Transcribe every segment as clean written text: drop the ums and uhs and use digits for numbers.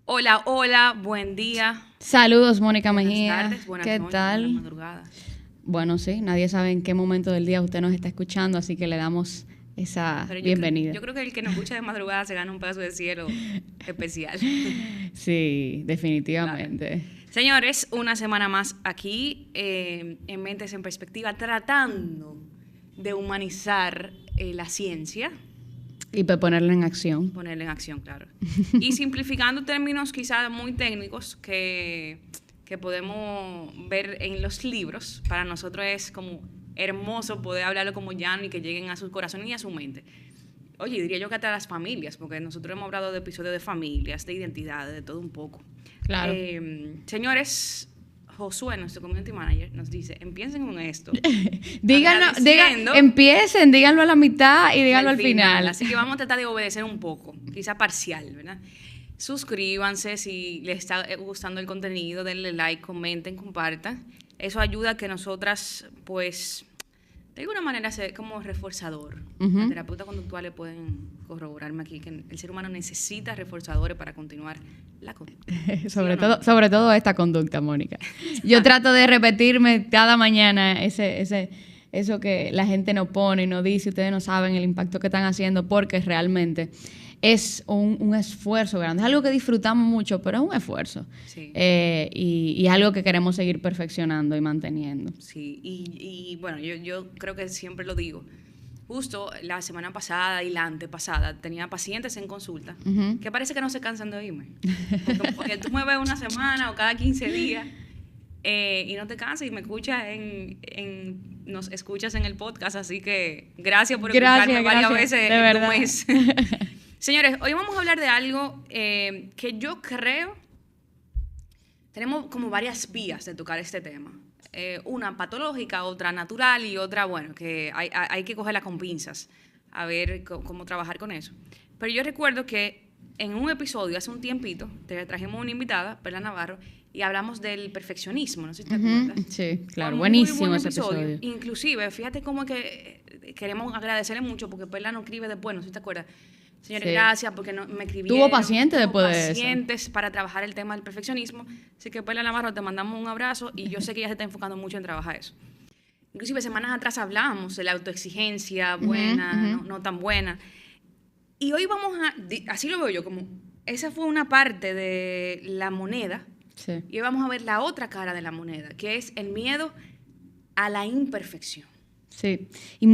Hola, hola, buen día. Saludos, Mónica Buenas Mejía. tardes, buenas ¿Qué noches, tal? buenas madrugadas. Bueno, sí, nadie sabe en qué momento del día usted nos está escuchando, así que le damos esa Pero bienvenida. yo creo que el que nos escucha de madrugada se gana un pedazo de cielo especial. Sí, definitivamente. Claro. Señores, una semana más aquí en Mentes en Perspectiva, tratando de humanizar la ciencia. Y para ponerlo en acción. Ponerla en acción, claro. Y simplificando términos quizás muy técnicos que podemos ver en los libros, para nosotros es como hermoso poder hablarlo como llano y que lleguen a su corazón y a su mente. Oye, diría yo que hasta las familias, porque nosotros hemos hablado de episodios de familias, de identidades, de todo un poco. Claro. Señores, Josué, nuestro community manager, nos dice, empiecen con esto. Empiecen, díganlo a la mitad y díganlo al final. Así que vamos a tratar de obedecer un poco, quizá parcial, ¿verdad? Suscríbanse si les está gustando el contenido, denle like, comenten, compartan. Eso ayuda a que nosotras, pues, de alguna manera sea como reforzador. Las terapeutas conductuales pueden corroborarme aquí que el ser humano necesita reforzadores para continuar la conducta. sobre todo esta conducta, Mónica. Yo trato de repetirme cada mañana eso que la gente no pone y no dice, ustedes no saben el impacto que están haciendo, porque realmente es un esfuerzo grande. Es algo que disfrutamos mucho, pero es un esfuerzo. Sí. Y algo que queremos seguir perfeccionando y manteniendo. Sí, y bueno, yo creo que siempre lo digo. Justo la semana pasada y la antepasada tenía pacientes en consulta que parece que no se cansan de oírme. Porque tú me ves una semana o cada 15 días y no te cansas y me escuchas nos escuchas en el podcast, así que gracias por escucharme varias veces en un mes. Señores, hoy vamos a hablar de algo que yo creo tenemos como varias vías de tocar este tema. Una patológica, otra natural y otra, bueno, que hay que cogerla con pinzas a ver cómo trabajar con eso. Pero yo recuerdo que en un episodio, hace un tiempito, te trajimos una invitada, Perla Navarro, y hablamos del perfeccionismo, no sé si te acuerdas. Sí, claro, buenísimo ese episodio. Inclusive, fíjate cómo que queremos agradecerle mucho porque Perla nos escribe después, no sé si te acuerdas. Señores, gracias porque me escribieron. Tuvo pacientes después de eso. Pacientes para trabajar el tema del perfeccionismo. Así que, Perla Navarro, te mandamos un abrazo y yo sé que ella se está enfocando mucho en trabajar eso. Inclusive, semanas atrás hablábamos de la autoexigencia buena, no tan buena. Y hoy vamos así lo veo yo, como esa fue una parte de la moneda. Sí. Y hoy vamos a ver la otra cara de la moneda, que es el miedo a la imperfección. Sí, y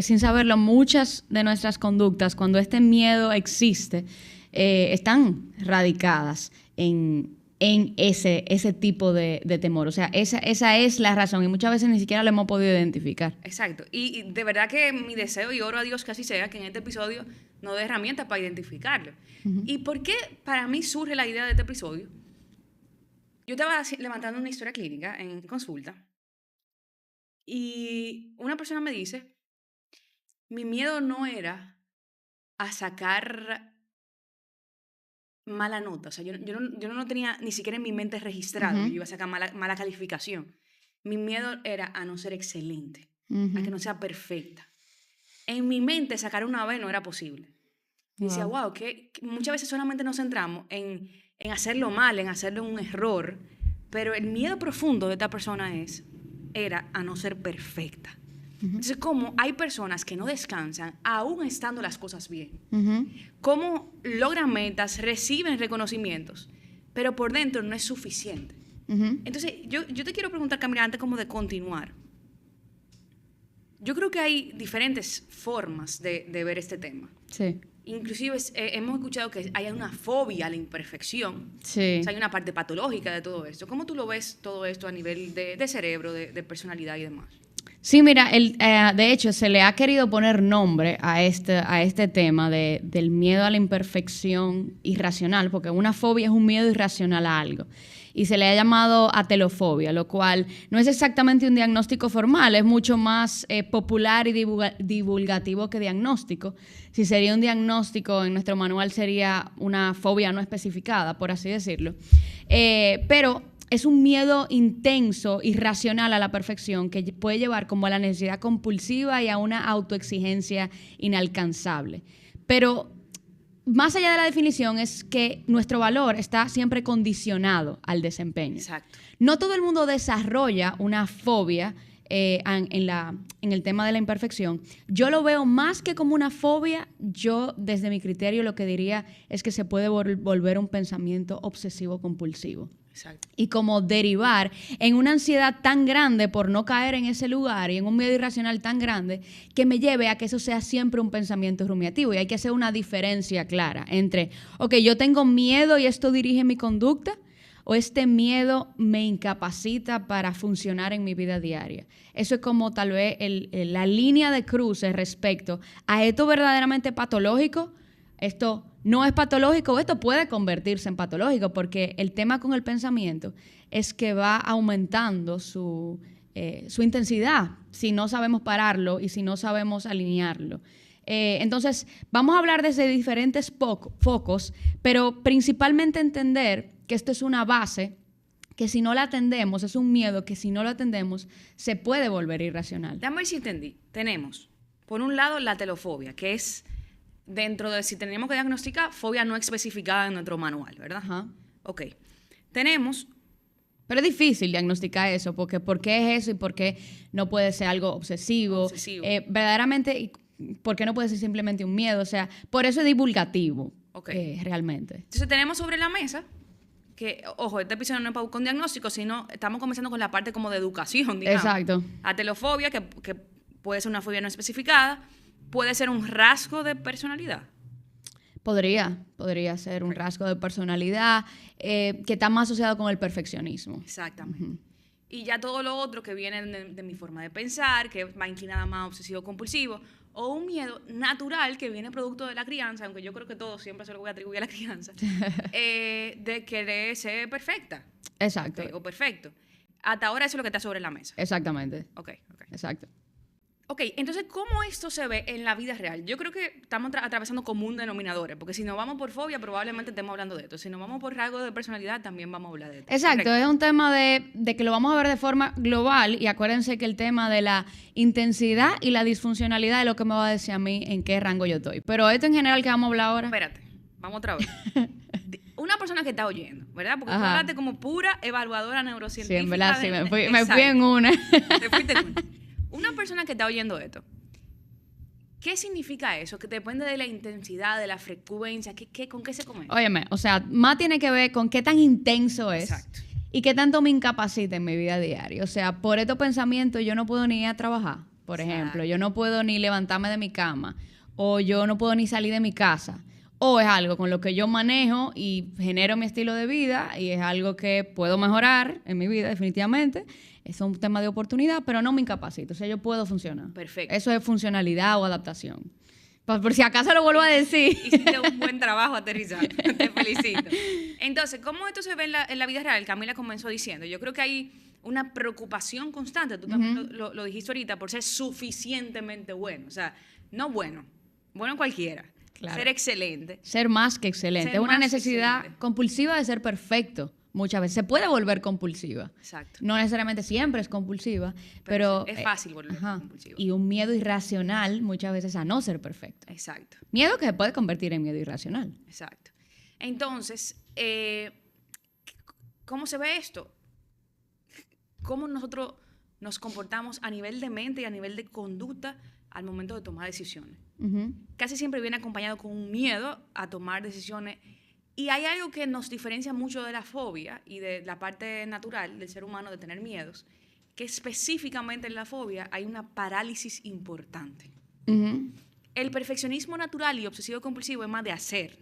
sin saberlo, muchas de nuestras conductas, cuando este miedo existe, están radicadas en ese tipo de temor. O sea, esa es la razón y muchas veces ni siquiera lo hemos podido identificar. Exacto. Y de verdad que mi deseo y oro a Dios que así sea, que en este episodio nos dé herramientas para identificarlo. ¿Y por qué para mí surge la idea de este episodio? Yo estaba levantando una historia clínica en consulta y una persona me dice, mi miedo no era a sacar mala nota. O sea, yo no lo tenía ni siquiera en mi mente registrado que yo iba a sacar mala calificación. Mi miedo era a no ser excelente, a que no sea perfecta. En mi mente sacar una B no era posible. Y decía, wow, que muchas veces solamente nos centramos en hacerlo mal, en hacerlo un error, pero el miedo profundo de esta persona era a no ser perfecta. Entonces, como hay personas que no descansan aún estando las cosas bien, cómo logran metas, reciben reconocimientos, pero por dentro no es suficiente. Entonces, yo te quiero preguntar, Camila, antes como de continuar. Yo creo que hay diferentes formas de ver este tema. Sí. Inclusive hemos escuchado que hay una fobia a la imperfección. Sí. O sea, hay una parte patológica de todo esto. ¿Cómo tú lo ves todo esto a nivel de cerebro, de personalidad y demás? Sí, mira, de hecho se le ha querido poner nombre a este tema del miedo a la imperfección irracional, porque una fobia es un miedo irracional a algo. Y se le ha llamado atelofobia, lo cual no es exactamente un diagnóstico formal, es mucho más popular y divulgativo que diagnóstico. Si sería un diagnóstico, en nuestro manual sería una fobia no especificada, por así decirlo. Pero es un miedo intenso, irracional a la perfección, que puede llevar como a la necesidad compulsiva y a una autoexigencia inalcanzable. Pero más allá de la definición, es que nuestro valor está siempre condicionado al desempeño. Exacto. No todo el mundo desarrolla una fobia en el tema de la imperfección. Yo lo veo más que como una fobia. Yo, desde mi criterio, lo que diría es que se puede volver un pensamiento obsesivo-compulsivo. Exacto. Y como derivar en una ansiedad tan grande por no caer en ese lugar y en un miedo irracional tan grande que me lleve a que eso sea siempre un pensamiento rumiativo. Y hay que hacer una diferencia clara entre, ok, yo tengo miedo y esto dirige mi conducta, o este miedo me incapacita para funcionar en mi vida diaria. Eso es como tal vez la línea de cruce respecto a esto verdaderamente patológico. Esto no es patológico, esto puede convertirse en patológico, porque el tema con el pensamiento es que va aumentando su intensidad si no sabemos pararlo y si no sabemos alinearlo. Entonces, vamos a hablar desde diferentes focos, pero principalmente entender que esto es una base que si no la atendemos, es un miedo que si no lo atendemos, se puede volver irracional. Déjame ver si entendí. Tenemos, por un lado, la telofobia, que es dentro de, si tenemos que diagnosticar, fobia no especificada en nuestro manual, ¿verdad? Ajá. Ok. Tenemos... Pero es difícil diagnosticar eso, porque ¿por qué es eso y por qué no puede ser algo obsesivo? Verdaderamente, ¿por qué no puede ser simplemente un miedo? O sea, por eso es divulgativo, realmente. Entonces tenemos sobre la mesa que, ojo, este episodio no es para buscar un diagnóstico, sino estamos comenzando con la parte como de educación, digamos. Exacto. A telofobia, que puede ser una fobia no especificada, puede ser un rasgo de personalidad. Podría ser un rasgo de personalidad que está más asociado con el perfeccionismo. Exactamente. Uh-huh. Y ya todo lo otro que viene de mi forma de pensar, que va inclinada más obsesivo-compulsivo, o un miedo natural que viene producto de la crianza, aunque yo creo que todo siempre se lo voy a atribuir a la crianza, de querer ser perfecta. Exacto. O perfecto. Hasta ahora eso es lo que está sobre la mesa. Exactamente. Ok. Exacto. Ok, entonces, ¿cómo esto se ve en la vida real? Yo creo que estamos atravesando común denominadores, porque si nos vamos por fobia, probablemente estemos hablando de esto. Si nos vamos por rasgos de personalidad, también vamos a hablar de esto. Exacto, correcto. Es un tema de que lo vamos a ver de forma global, y acuérdense que el tema de la intensidad y la disfuncionalidad es lo que me va a decir a mí en qué rango yo estoy. Pero esto en general que vamos a hablar ahora... Espérate, vamos otra vez. Una persona que está oyendo, ¿verdad? Porque tú hablaste como pura evaluadora neurocientífica. Sí, en verdad, sí, me fui en una. Te fuiste en una. Una persona que está oyendo esto, ¿qué significa eso? Que depende de la intensidad, de la frecuencia, ¿con qué se come? Óyeme, o sea, más tiene que ver con qué tan intenso es. Exacto. Y qué tanto me incapacita en mi vida diaria. O sea, por estos pensamientos yo no puedo ni ir a trabajar, por ejemplo. Yo no puedo ni levantarme de mi cama, o yo no puedo ni salir de mi casa. O es algo con lo que yo manejo y genero mi estilo de vida, y es algo que puedo mejorar en mi vida definitivamente. Es un tema de oportunidad, pero no me incapacita. O sea, yo puedo funcionar. Perfecto. Eso es funcionalidad o adaptación. Por si acaso lo vuelvo a decir. Hiciste un buen trabajo aterrizando. Te felicito. Entonces, ¿cómo esto se ve en la vida real? Camila comenzó diciendo. Yo creo que hay una preocupación constante. Tú también lo dijiste ahorita, por ser suficientemente bueno. O sea, no bueno. Bueno cualquiera. Claro. Ser excelente. Ser más que excelente. Es una necesidad compulsiva de ser perfecto. Muchas veces se puede volver compulsiva. Exacto. No necesariamente siempre es compulsiva, pero es fácil volver compulsiva. Y un miedo irracional muchas veces a no ser perfecto. Exacto. Miedo que se puede convertir en miedo irracional. Exacto. Entonces, ¿cómo se ve esto? ¿Cómo nosotros nos comportamos a nivel de mente y a nivel de conducta al momento de tomar decisiones? Casi siempre viene acompañado con un miedo a tomar decisiones. Y hay algo que nos diferencia mucho de la fobia y de la parte natural del ser humano de tener miedos, que específicamente en la fobia hay una parálisis importante. El perfeccionismo natural y obsesivo-compulsivo es más de hacer.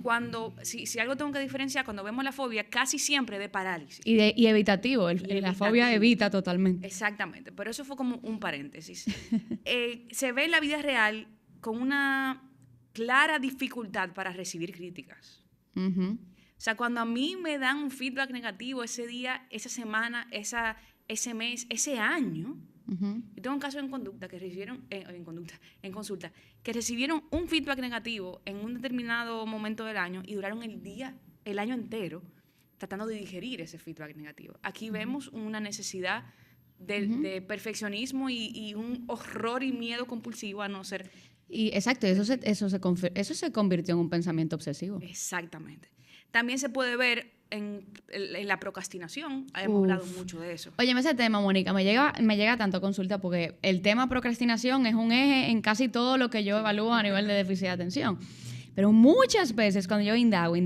Cuando, si algo tengo que diferenciar, cuando vemos la fobia, casi siempre de parálisis. Y evitativo. La fobia evita totalmente. Exactamente. Pero eso fue como un paréntesis. Se ve en la vida real con una clara dificultad para recibir críticas. O sea, cuando a mí me dan un feedback negativo ese día, esa semana, ese mes, ese año, yo tengo un caso en conducta que recibieron, en consulta, que recibieron un feedback negativo en un determinado momento del año y duraron el año entero tratando de digerir ese feedback negativo. Aquí vemos una necesidad de perfeccionismo y un horror y miedo compulsivo a no ser Y exacto, eso se convirtió en un pensamiento obsesivo. Exactamente. También se puede ver en la procrastinación. Hemos hablado mucho de eso. Óyeme, ese tema, Mónica, me llega tanto a consulta porque el tema procrastinación es un eje en casi todo lo que yo evalúo a nivel de déficit de atención. Pero muchas veces cuando yo indago,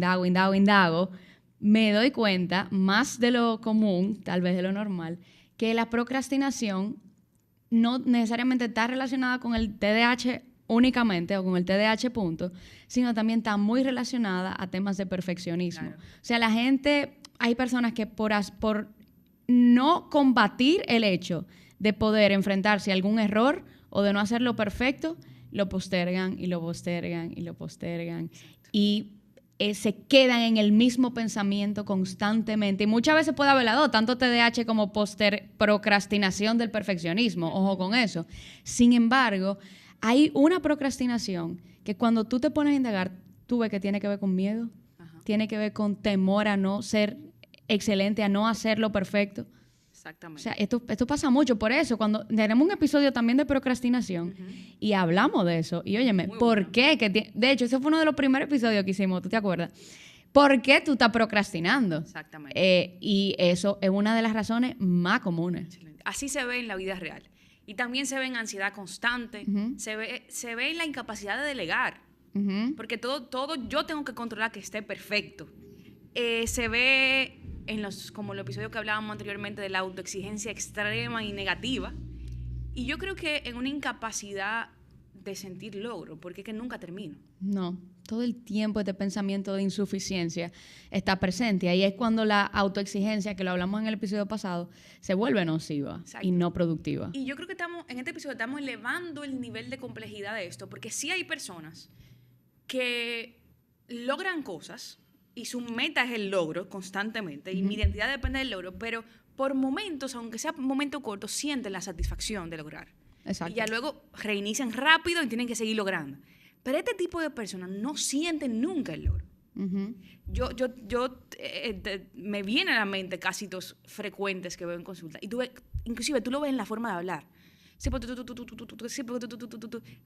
me doy cuenta, más de lo común, tal vez de lo normal, que la procrastinación no necesariamente está relacionada con el TDAH únicamente o con el TDAH punto, sino también está muy relacionada a temas de perfeccionismo. Claro. O sea, la gente, hay personas que por no combatir el hecho de poder enfrentarse a algún error o de no hacerlo perfecto, lo postergan y lo postergan y lo postergan. Y se quedan en el mismo pensamiento constantemente. Y muchas veces puede haber lado tanto TDAH como procrastinación del perfeccionismo. Ojo con eso. Sin embargo, hay una procrastinación que cuando tú te pones a indagar, tú ves que tiene que ver con miedo, tiene que ver con temor a no ser excelente, a no hacerlo perfecto. Exactamente. O sea, esto pasa mucho. Por eso, cuando tenemos un episodio también de procrastinación y hablamos de eso, y óyeme, muy ¿por bueno. Qué? De hecho, ese fue uno de los primeros episodios que hicimos, ¿tú te acuerdas? ¿Por qué tú estás procrastinando? Exactamente. Y eso es una de las razones más comunes. Excelente. Así se ve en la vida real. Y también se ve en ansiedad constante, se ve en la incapacidad de delegar, porque todo yo tengo que controlar que esté perfecto. Se ve como el episodio que hablábamos anteriormente de la autoexigencia extrema y negativa. Y yo creo que en una incapacidad de sentir logro, porque es que nunca termino. No, todo el tiempo este pensamiento de insuficiencia está presente. Ahí es cuando la autoexigencia, que lo hablamos en el episodio pasado, se vuelve nociva. Exacto. Y no productiva. Y yo creo que en este episodio estamos elevando el nivel de complejidad de esto, porque sí hay personas que logran cosas y su meta es el logro constantemente, y mi identidad depende del logro, pero por momentos, aunque sea un momento corto, sienten la satisfacción de lograr. Exacto. Y ya luego reinician rápido y tienen que seguir logrando. Pero este tipo de personas no sienten nunca el logro. Me vienen a la mente casos frecuentes que veo en consulta. Y inclusive tú lo ves en la forma de hablar.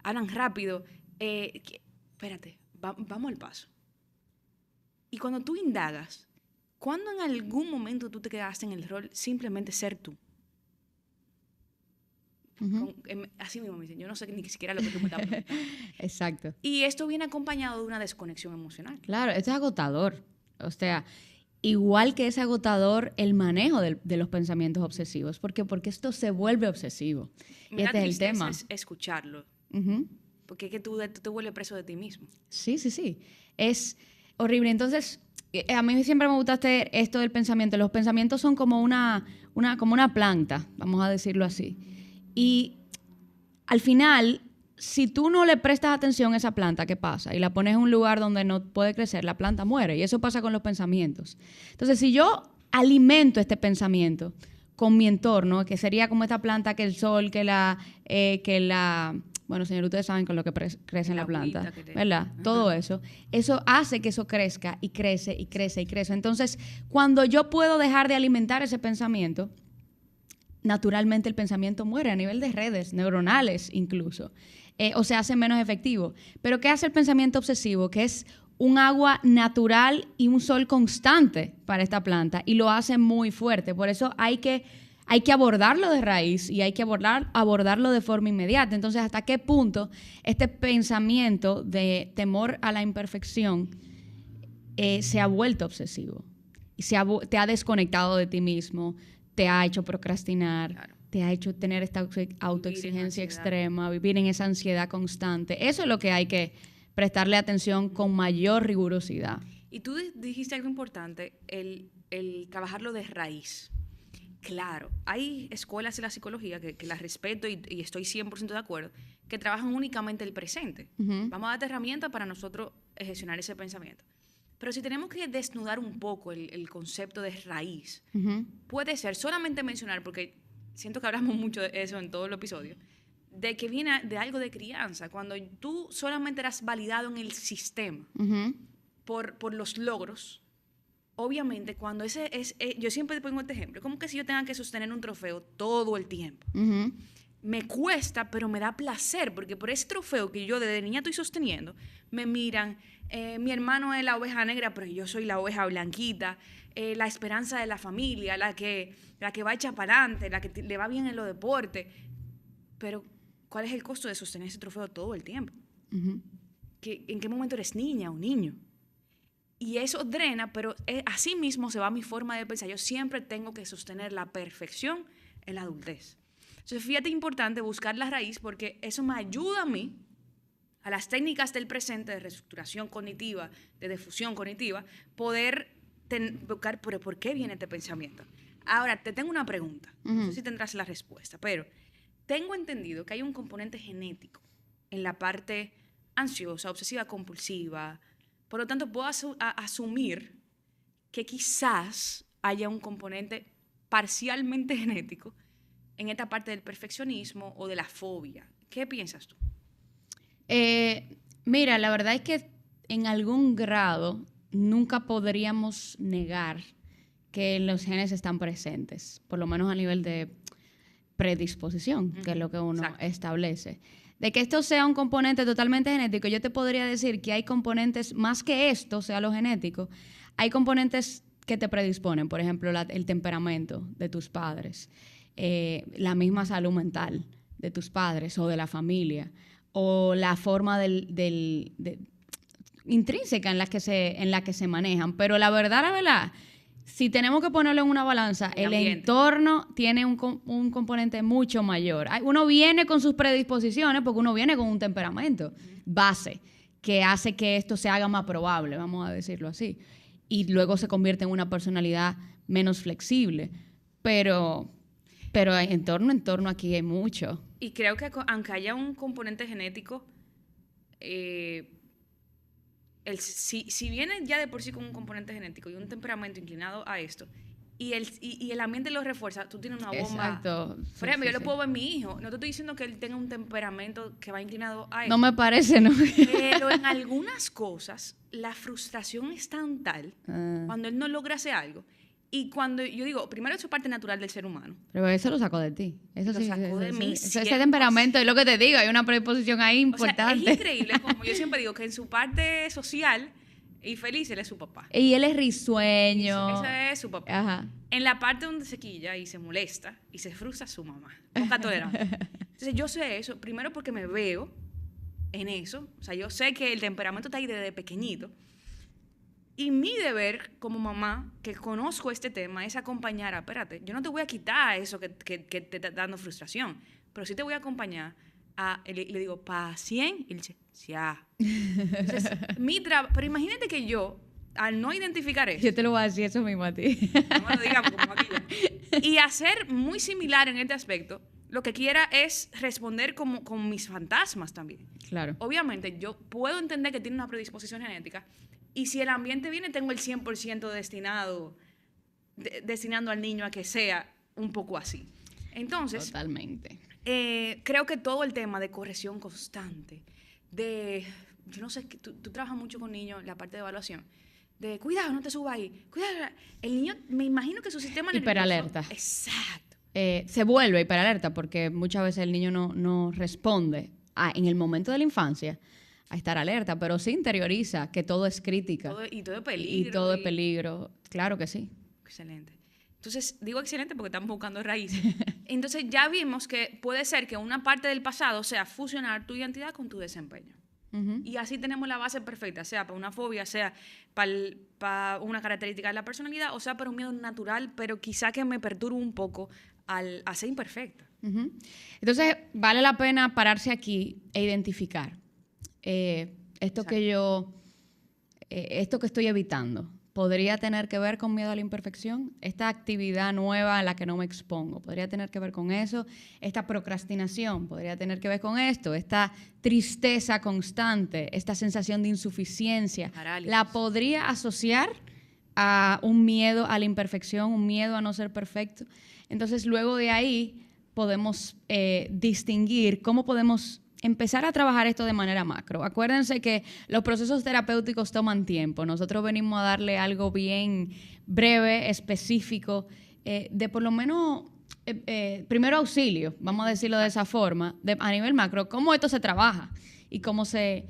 Hablan rápido. Espérate, vamos al paso. Y cuando tú indagas, ¿cuándo en algún momento tú te quedaste en el rol simplemente ser tú? Así mismo me dicen, yo no sé ni siquiera lo que tú me estás preguntando. Exacto. Y esto viene acompañado de una desconexión emocional. Claro, esto es agotador. O sea, igual que es agotador el manejo de los pensamientos obsesivos. ¿Por qué? Porque esto se vuelve obsesivo. Y este es el tema. Es escucharlo. Porque es que tú te vuelves preso de ti mismo. Sí. Es horrible. Entonces, a mí siempre me gusta esto del pensamiento. Los pensamientos son como una planta, vamos a decirlo así. Y al final, si tú no le prestas atención a esa planta, ¿qué pasa? Y la pones en un lugar donde no puede crecer, la planta muere. Y eso pasa con los pensamientos. Entonces, si yo alimento este pensamiento con mi entorno, que sería como esta planta, que el sol, bueno, señor, ustedes saben con lo que crece en la planta, ¿verdad? Todo eso hace que eso crezca y crece y crece y crece. Entonces, cuando yo puedo dejar de alimentar ese pensamiento, naturalmente el pensamiento muere a nivel de redes neuronales incluso, o se hace menos efectivo. Pero ¿qué hace el pensamiento obsesivo? Que es un agua natural y un sol constante para esta planta, y lo hace muy fuerte. Por eso hay que abordarlo de raíz y hay que abordarlo de forma inmediata. Entonces, ¿hasta qué punto este pensamiento de temor a la imperfección se ha vuelto obsesivo? Y te ha desconectado de ti mismo, te ha hecho procrastinar, claro, te ha hecho tener esta autoexigencia extrema, vivir en esa ansiedad constante. Eso es lo que hay que prestarle atención con mayor rigurosidad. Y tú dijiste algo importante, el trabajarlo de raíz. Claro, hay escuelas de la psicología que las respeto y estoy 100% de acuerdo, que trabajan únicamente el presente. Vamos a darte herramientas para nosotros gestionar ese pensamiento. Pero si tenemos que desnudar un poco el concepto de raíz, puede ser solamente mencionar, porque siento que hablamos mucho de eso en todo el episodio, de que viene de algo de crianza, cuando tú solamente eras validado en el sistema por los logros. Obviamente, cuando yo siempre pongo este ejemplo, como que si yo tenga que sostener un trofeo todo el tiempo. me cuesta, pero me da placer, porque por ese trofeo que yo desde niña estoy sosteniendo, me miran, mi hermano es la oveja negra, pero yo soy la oveja blanquita, la esperanza de la familia, la que va hecha para adelante, la que le va bien en los deportes. Pero, ¿cuál es el costo de sostener ese trofeo todo el tiempo? Ujú. ¿En qué momento eres niña o niño? Y eso drena, pero así mismo se va mi forma de pensar. Yo siempre tengo que sostener la perfección en la adultez. Entonces, fíjate, importante buscar la raíz, porque eso me ayuda a mí, a las técnicas del presente de reestructuración cognitiva, de difusión cognitiva, poder buscar por qué viene este pensamiento. Ahora, te tengo una pregunta. No sé si tendrás la respuesta, pero tengo entendido que hay un componente genético en la parte ansiosa, obsesiva, compulsiva. Por lo tanto, puedo asumir que quizás haya un componente parcialmente genético en esta parte del perfeccionismo o de la fobia. ¿Qué piensas tú? Mira, la verdad es que en algún grado nunca podríamos negar que los genes están presentes, por lo menos a nivel de predisposición, que es lo que uno establece. De que esto sea un componente totalmente genético, yo te podría decir que hay componentes, más que esto sea lo genético, hay componentes que te predisponen, por ejemplo, el temperamento de tus padres, la misma salud mental de tus padres o de la familia, o la forma intrínseca en la que se manejan. Pero la verdad, si tenemos que ponerlo en una balanza, el entorno tiene un componente mucho mayor. Uno viene con sus predisposiciones porque uno viene con un temperamento base que hace que esto se haga más probable, vamos a decirlo así. Y luego se convierte en una personalidad menos flexible. Pero en torno aquí hay mucho. Y creo que aunque haya un componente genético, si viene ya de por sí con un componente genético y un temperamento inclinado a esto, y el ambiente lo refuerza, tú tienes una bomba. Exacto. Por ejemplo, yo lo puedo ver en mi hijo. No te estoy diciendo que él tenga un temperamento que va inclinado a eso. No me parece, ¿no? Pero en algunas cosas, la frustración es tan tal cuando él no logra hacer algo. Y cuando yo digo, primero eso es parte natural del ser humano. Pero eso lo sacó de ti. Eso lo sacó de mí. Ese temperamento, es lo que te digo, hay una predisposición ahí importante. O sea, es increíble, como yo siempre digo, que en su parte social y feliz, él es su papá. Y él es risueño. Ese es su papá. Ajá. En la parte donde se quilla y se molesta y se frustra, su mamá. Poca tolerancia. Entonces yo sé eso, primero porque me veo en eso. O sea, yo sé que el temperamento está ahí desde pequeñito. Y mi deber como mamá, que conozco este tema, es acompañar. Espérate, yo no te voy a quitar eso que te está dando frustración, pero sí te voy a acompañar. Le digo, paciencia. Y él dice, ya. Entonces, pero imagínate que yo, al no identificar eso... Yo te lo voy a decir eso mismo a ti. No me lo digamos como aquí. Y hacer muy similar en este aspecto, lo que quiera es responder con mis fantasmas también. Claro. Obviamente, yo puedo entender que tiene una predisposición genética. Y si el ambiente viene, tengo el 100% destinando al niño a que sea un poco así. Entonces, totalmente. Creo que todo el tema de corrección constante, yo no sé, tú trabajas mucho con niños, la parte de evaluación, de cuidado, no te subas ahí, cuidado. El niño, me imagino que su sistema nervioso... Hiperalerta. Exacto. Se vuelve hiperalerta porque muchas veces el niño no responde en el momento de la infancia a estar alerta, pero sí interioriza que todo es crítica. Y todo es peligro. Y todo es peligro, claro que sí. Excelente. Entonces, digo excelente porque estamos buscando raíces. Entonces, ya vimos que puede ser que una parte del pasado sea fusionar tu identidad con tu desempeño. Y así tenemos la base perfecta, sea para una fobia, sea para una característica de la personalidad, o sea para un miedo natural, pero quizá que me perturbe un poco a ser imperfecta. Entonces, vale la pena pararse aquí e identificar esto que estoy evitando. ¿Podría tener que ver con miedo a la imperfección? Esta actividad nueva a la que no me expongo, ¿podría tener que ver con eso? Esta procrastinación, ¿podría tener que ver con esto? Esta tristeza constante, esta sensación de insuficiencia, Parálisis. ¿la podría asociar a un miedo a la imperfección, un miedo a no ser perfecto? Entonces, luego de ahí podemos distinguir cómo podemos empezar a trabajar esto de manera macro. Acuérdense que los procesos terapéuticos toman tiempo. Nosotros venimos a darle algo bien breve, específico, de por lo menos primero auxilio, vamos a decirlo de esa forma, a nivel macro, cómo esto se trabaja y cómo se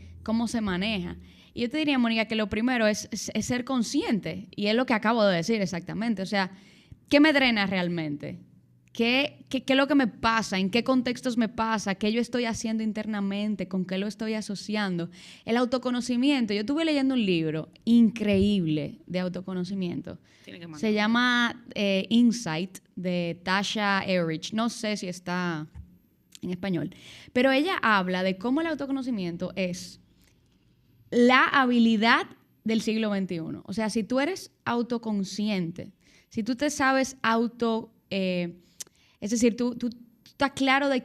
maneja. Y yo te diría, Mónica, que lo primero es ser consciente, y es lo que acabo de decir exactamente. O sea, ¿qué me drena realmente? ¿Qué es lo que me pasa? ¿En qué contextos me pasa? ¿Qué yo estoy haciendo internamente? ¿Con qué lo estoy asociando? El autoconocimiento. Yo estuve leyendo un libro increíble de autoconocimiento. Se llama Insight, de Tasha Erich. No sé si está en español. Pero ella habla de cómo el autoconocimiento es la habilidad del siglo XXI. O sea, si tú eres autoconsciente, si tú te sabes es decir, tú estás claro de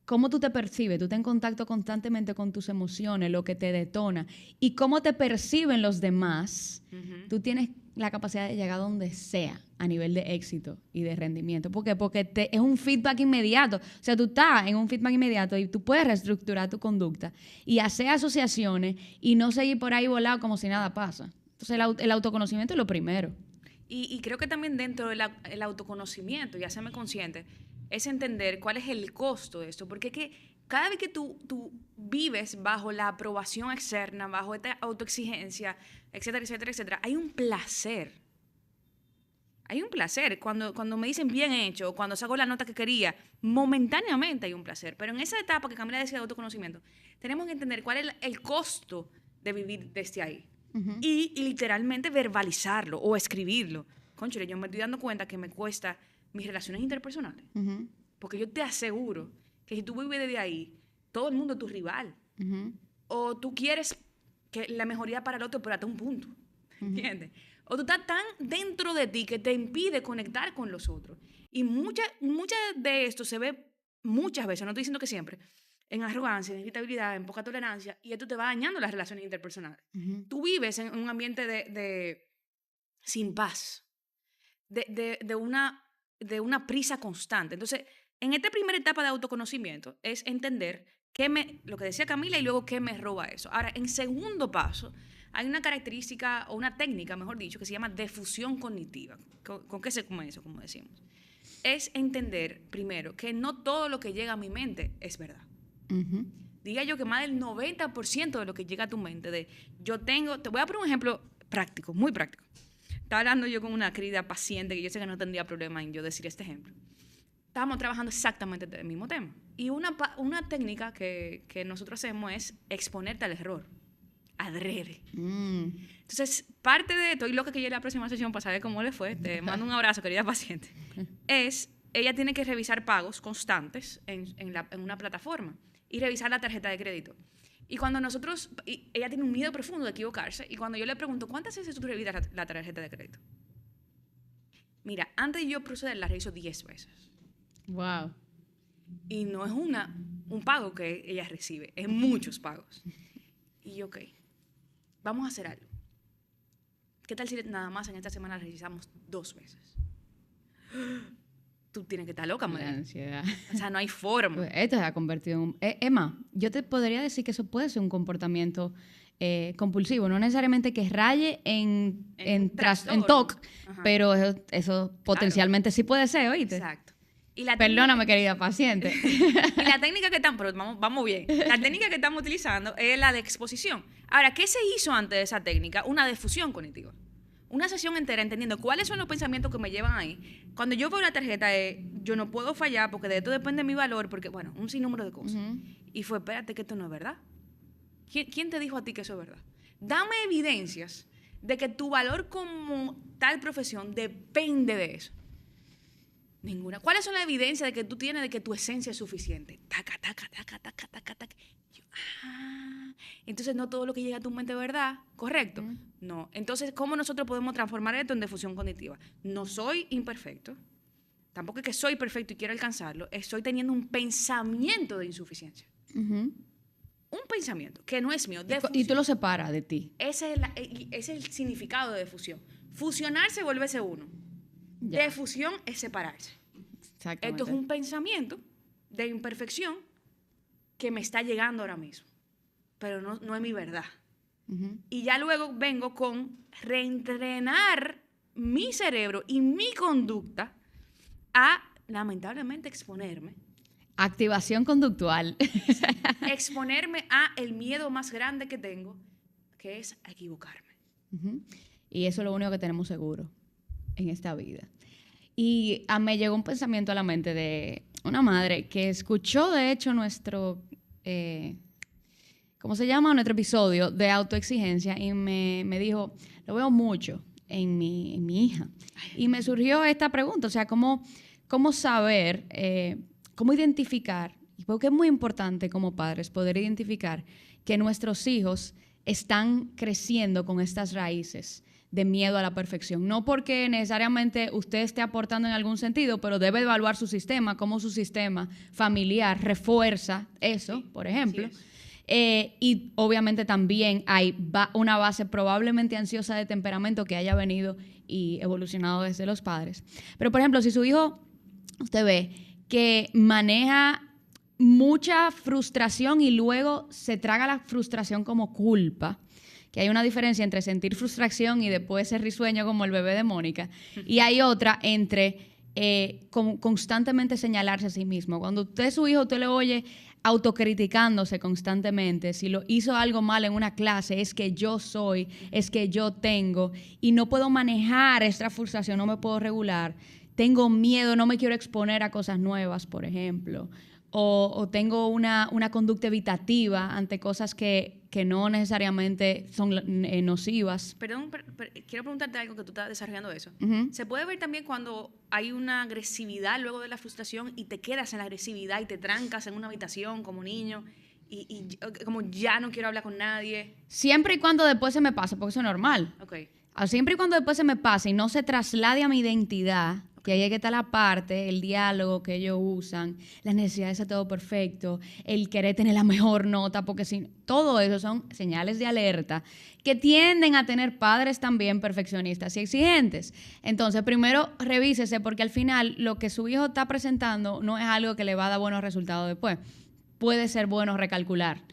cómo tú te percibes, tú estás en contacto constantemente con tus emociones, lo que te detona y cómo te perciben los demás, tú tienes la capacidad de llegar a donde sea a nivel de éxito y de rendimiento. ¿Por qué? Porque es un feedback inmediato. O sea, tú estás en un feedback inmediato y tú puedes reestructurar tu conducta y hacer asociaciones y no seguir por ahí volado como si nada pasa. Entonces, el autoconocimiento es lo primero. Y creo que también dentro del autoconocimiento y hacerme consciente es entender cuál es el costo de esto. Porque es que cada vez que tú vives bajo la aprobación externa, bajo esta autoexigencia, etcétera, etcétera, etcétera, hay un placer. Hay un placer. Cuando me dicen bien hecho, cuando saco la nota que quería, momentáneamente hay un placer. Pero en esa etapa que Camila decía de autoconocimiento, tenemos que entender cuál es el costo de vivir desde ahí. Y literalmente verbalizarlo o escribirlo. Cónchale, yo me estoy dando cuenta que me cuesta mis relaciones interpersonales. Porque yo te aseguro que si tú vives desde ahí, todo el mundo es tu rival. O tú quieres que la mejoría para el otro, pero hasta un punto. ¿Entiendes? O tú estás tan dentro de ti que te impide conectar con los otros. Y mucha de esto se ve muchas veces, no estoy diciendo que siempre, en arrogancia, en irritabilidad, en poca tolerancia, y esto te va dañando las relaciones interpersonales. Tú vives en un ambiente sin paz, de una prisa constante. Entonces, en esta primera etapa de autoconocimiento es entender lo que decía Camila y luego qué me roba eso. Ahora, en segundo paso, hay una característica o una técnica, mejor dicho, que se llama difusión cognitiva. ¿Con qué se come eso, como decimos? Es entender, primero, que no todo lo que llega a mi mente es verdad. Diga yo que más del 90% de lo que llega a tu mente, te voy a poner un ejemplo práctico, muy práctico. Estaba hablando yo con una querida paciente que yo sé que no tendría problema en yo decir este ejemplo. Estábamos trabajando exactamente el mismo tema. Y una técnica que nosotros hacemos es exponerte al error. Adrede. Entonces, parte de esto, y lo que llegue a la próxima sesión para saber cómo le fue, te mando un abrazo, querida paciente, ella tiene que revisar pagos constantes en una plataforma y revisar la tarjeta de crédito. Y cuando ella tiene un miedo profundo de equivocarse, y cuando yo le pregunto, ¿cuántas veces tú revisas la tarjeta de crédito? Mira, antes de yo proceder, la reviso 10 veces. Wow. Y no es un pago que ella recibe, es muchos pagos. Y yo, ok, vamos a hacer algo. ¿Qué tal si nada más en esta semana revisamos 2 veces? Tú tienes que estar loca, madre. La ansiedad. O sea, no hay forma. Pues esto se ha convertido en Emma, yo te podría decir que eso puede ser un comportamiento compulsivo, no necesariamente que raye en TOC, pero eso potencialmente sí puede ser, ¿oíste? Exacto. Perdóname, querida paciente. Y la técnica que vamos bien. La técnica que estamos utilizando es la de exposición. Ahora, ¿qué se hizo antes de esa técnica? Una difusión cognitiva. Una sesión entera entendiendo cuáles son los pensamientos que me llevan ahí. Cuando yo veo la tarjeta, yo no puedo fallar porque de esto depende mi valor, porque, bueno, un sinnúmero de cosas. Y fue, espérate, que esto no es verdad. ¿Quién te dijo a ti que eso es verdad? Dame evidencias de que tu valor como tal profesión depende de eso. Ninguna. ¿Cuáles son las evidencias de que tú tienes de que tu esencia es suficiente? Taca, taca, taca, taca, taca, taca. Yo, entonces no todo lo que llega a tu mente es verdad, ¿correcto? No. Entonces, ¿cómo nosotros podemos transformar esto en difusión cognitiva? No soy imperfecto, tampoco es que soy perfecto y quiero alcanzarlo, estoy teniendo un pensamiento de insuficiencia. Un pensamiento que no es mío. Y tú lo separas de ti. Ese es el significado de difusión. Fusionarse es volverse uno. Ya. Difusión es separarse. Exactamente. Esto es un pensamiento de imperfección que me está llegando ahora mismo, pero no es mi verdad. Y ya luego vengo con reentrenar mi cerebro y mi conducta a lamentablemente, exponerme. Activación conductual. Exponerme a el miedo más grande que tengo, que es a equivocarme. Y eso es lo único que tenemos seguro en esta vida. Y me llegó un pensamiento a la mente de una madre que escuchó, de hecho, nuestro, ¿cómo se llama? Nuestro episodio de autoexigencia y me dijo, lo veo mucho en mi hija. Y me surgió esta pregunta, o sea, ¿cómo saber, cómo identificar? Porque es muy importante como padres poder identificar que nuestros hijos están creciendo con estas raíces de miedo a la perfección. No porque necesariamente usted esté aportando en algún sentido, pero debe evaluar su sistema, cómo su sistema familiar refuerza eso, sí, por ejemplo. Y obviamente también hay una base probablemente ansiosa de temperamento que haya venido y evolucionado desde los padres. Pero, por ejemplo, si su hijo, usted ve que maneja mucha frustración y luego se traga la frustración como culpa, que hay una diferencia entre sentir frustración y después ser risueño como el bebé de Mónica, y hay otra entre constantemente señalarse a sí mismo. Cuando usted es su hijo, usted le oye autocriticándose constantemente. Si lo hizo algo mal en una clase, es que yo soy, es que yo tengo, y no puedo manejar esta frustración, no me puedo regular. Tengo miedo, no me quiero exponer a cosas nuevas, por ejemplo. O tengo una conducta evitativa ante cosas que no necesariamente son nocivas. Perdón, quiero preguntarte algo que tú estás desarrollando eso. ¿Se puede ver también cuando hay una agresividad luego de la frustración y te quedas en la agresividad y te trancas en una habitación como niño y como ya no quiero hablar con nadie? Siempre y cuando después se me pase, porque eso es normal. Okay. Siempre y cuando después se me pase y no se traslade a mi identidad, que ahí es que está la parte, el diálogo que ellos usan, las necesidades de todo perfecto, el querer tener la mejor nota, porque todo eso son señales de alerta que tienden a tener padres también perfeccionistas y exigentes. Entonces, primero revísese, porque al final lo que su hijo está presentando no es algo que le va a dar buenos resultados después. Puede ser bueno recalcular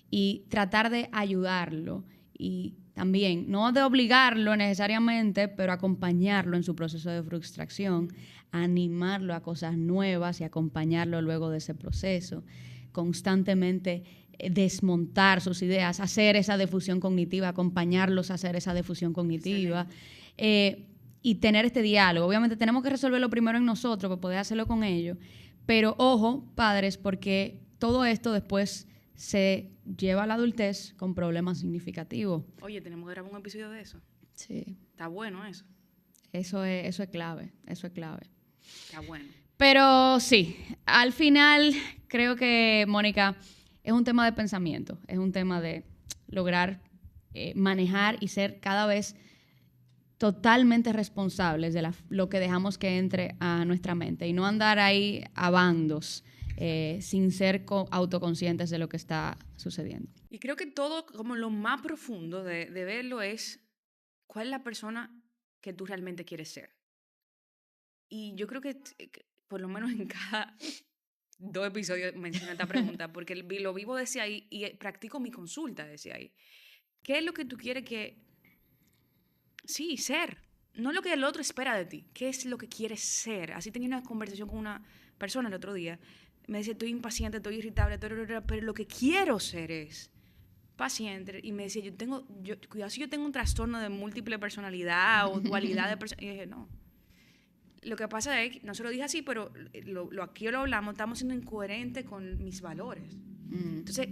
y tratar de ayudarlo y también, no de obligarlo necesariamente, pero acompañarlo en su proceso de frustración, animarlo a cosas nuevas y acompañarlo luego de ese proceso, constantemente desmontar sus ideas, hacer esa difusión cognitiva, acompañarlos a hacer esa difusión cognitiva y tener este diálogo. Obviamente tenemos que resolverlo primero en nosotros para poder hacerlo con ellos, pero ojo, padres, porque todo esto después se lleva a la adultez con problemas significativos. Oye, tenemos que grabar un episodio de eso. Sí. Está bueno eso. Eso es clave, eso es clave. Está bueno. Pero sí, al final creo que, Mónica, es un tema de pensamiento, es un tema de lograr manejar y ser cada vez totalmente responsables de lo que dejamos que entre a nuestra mente y no andar ahí a bandos. Sin ser autoconscientes de lo que está sucediendo. Y creo que todo, como lo más profundo de verlo es cuál es la persona que tú realmente quieres ser. Y yo creo que por lo menos en cada 2 episodios menciono esta pregunta, porque lo vivo desde ahí y practico mi consulta desde ahí. ¿Qué es lo que tú quieres sí, ser? No lo que el otro espera de ti. ¿Qué es lo que quieres ser? Así tenía una conversación con una persona el otro día. Me decía, estoy impaciente, estoy irritable, pero lo que quiero ser es paciente. Y me decía, cuidado si yo tengo un trastorno de múltiple personalidad o dualidad de personalidad. Y dije, no. Lo que pasa es que, no se lo dije así, pero aquí lo hablamos, estamos siendo incoherentes con mis valores. Entonces,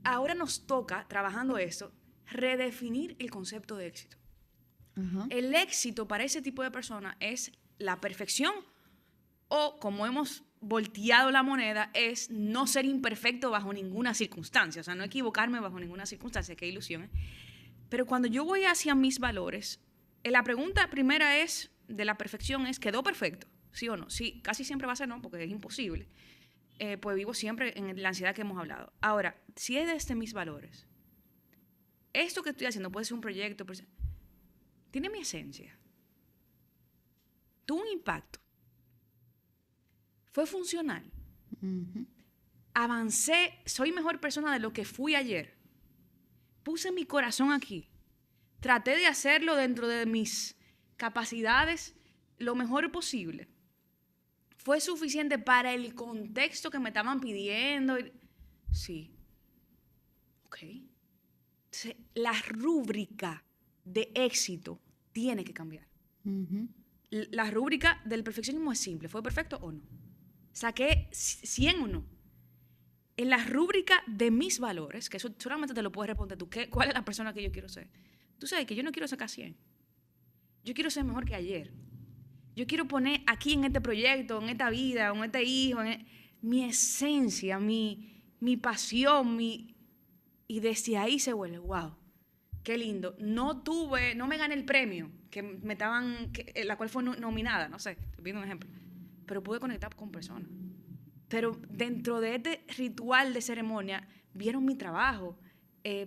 ahora nos toca, trabajando esto, redefinir el concepto de éxito. El éxito para ese tipo de personas es la perfección o, como hemos volteado la moneda, es no ser imperfecto bajo ninguna circunstancia, o sea, no equivocarme bajo ninguna circunstancia, qué ilusión. Pero cuando yo voy hacia mis valores, la pregunta primera es, de la perfección es, ¿quedó perfecto? ¿Sí o no? Sí, casi siempre va a ser no, porque es imposible. Pues vivo siempre en la ansiedad que hemos hablado. Ahora, si es desde mis valores, esto que estoy haciendo puede ser un proyecto, tiene mi esencia, tuvo un impacto, fue funcional, avancé, soy mejor persona de lo que fui ayer, puse mi corazón aquí, traté de hacerlo dentro de mis capacidades lo mejor posible, ¿Fue suficiente para el contexto que me estaban pidiendo? Sí. Ok. Entonces, la rúbrica de éxito tiene que cambiar. La rúbrica del perfeccionismo es simple. ¿Fue perfecto o no? ¿Saqué 100 o no? En la rúbrica de mis valores, que eso solamente te lo puedes responder tú, ¿cuál es la persona que yo quiero ser? Tú sabes que yo no quiero sacar 100. Yo quiero ser mejor que ayer. Yo quiero poner aquí en este proyecto, en esta vida, en este hijo, mi esencia, mi pasión, y desde ahí se vuelve, wow, qué lindo. No me gané el premio, la cual fue nominada, no sé, estoy viendo un ejemplo, pero pude conectar con personas. Pero dentro de este ritual de ceremonia, vieron mi trabajo,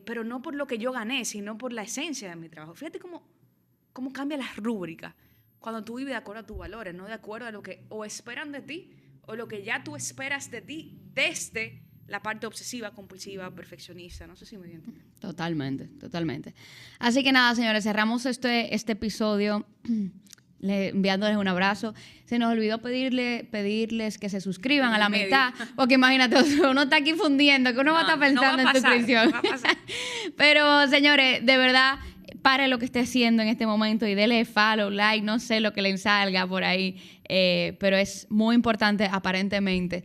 pero no por lo que yo gané, sino por la esencia de mi trabajo. Fíjate cómo cambia la rúbrica cuando tú vives de acuerdo a tus valores, no de acuerdo a lo que o esperan de ti o lo que ya tú esperas de ti desde la parte obsesiva, compulsiva, perfeccionista. No sé si me entienden. Totalmente. Así que nada, señores, cerramos este episodio enviándoles un abrazo. Se nos olvidó pedirles que se suscriban a la mitad, porque imagínate, uno está aquí fundiendo, que uno va a estar pensando en suscripción. No va a pasar. Pero, señores, de verdad, pare lo que esté haciendo en este momento y dele follow, like, no sé lo que le salga por ahí, pero es muy importante aparentemente,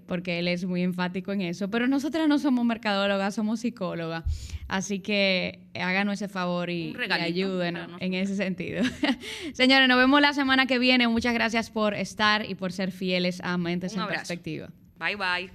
porque él es muy enfático en eso. Pero nosotras no somos mercadólogas, somos psicólogas, así que háganos ese favor y ayúdenos en ese sentido. Señores, nos vemos la semana que viene. Muchas gracias por estar y por ser fieles a Mentes en Perspectiva. Bye.